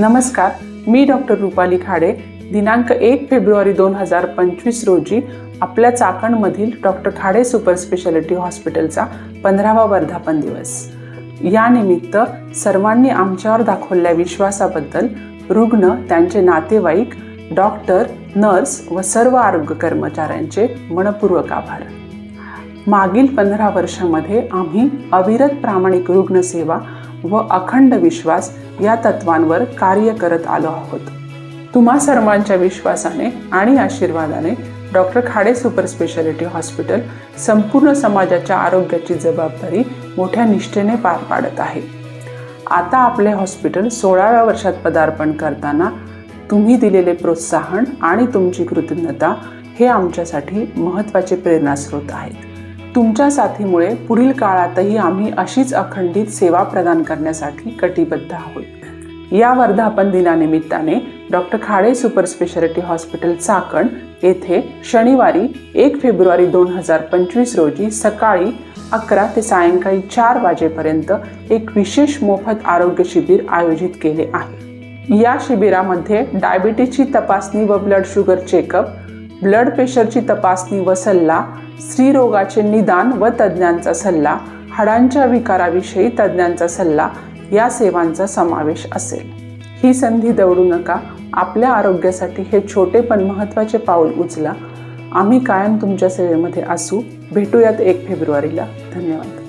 नमस्कार, मी डॉक्टर रुपाली खाडे. दिनांक 1 फेब्रुवारी 2025 रोजी आपल्या चाकणमधील डॉक्टर खाडे सुपर स्पेशालिटी हॉस्पिटलचा 15वा वर्धापन दिवस. या निमित्त सर्वांनी आमच्यावर दाखवलेल्या विश्वासाबद्दल रुग्ण, त्यांचे नातेवाईक, डॉक्टर, नर्स व सर्व आरोग्य कर्मचाऱ्यांचे मनपूर्वक आभार. मागील 15 वर्षांमध्ये आम्ही अविरत प्रामाणिक रुग्णसेवा व अखंड विश्वास या तत्वांवर कार्य करत आलो आहोत. तुम्हा सर्वांच्या विश्वासाने आणि आशीर्वादाने doctor Khade super speciality hospital संपूर्ण समाजाच्या आरोग्याची जबाबदारी मोठ्या निष्ठेने पार पाडत आहे. आता आपले हॉस्पिटल 16व्या वर्षात पदार्पण करताना तुम्ही दिलेले प्रोत्साहन आणि तुमची कृतज्ञता हे आमच्यासाठी महत्त्वाचे प्रेरणास्रोत आहेत. तुमच्या साथीमुळे पुढील काळातही आम्ही अशीच अखंडित सेवा प्रदान करण्यासाठी कटिबद्ध आहोत. या वर्धापन दिनानिमित्ताने doctor Khade super speciality hospital Chakan येथे शनिवारी 1 फेब्रुवारी 2025 रोजी सकाळी 11 ते सायंकाळी 4 वाजेपर्यंत एक विशेष मोफत आरोग्य शिबिर आयोजित केले आहे. या शिबिरामध्ये डायबिटीजची तपासणी व ब्लड शुगर चेकअप, ब्लड प्रेशरची तपासणी व सल्ला, स्त्रीरोगाचे निदान व तज्ज्ञांचा सल्ला, हाडांच्या विकाराविषयी तज्ज्ञांचा सल्ला या सेवांचा समावेश असेल. ही संधी दवडू नका. आपल्या आरोग्यासाठी हे छोटे पण महत्त्वाचे पाऊल उचला. आम्ही कायम तुमच्या सेवेमध्ये असू. भेटूयात 1 फेब्रुवारीला. धन्यवाद.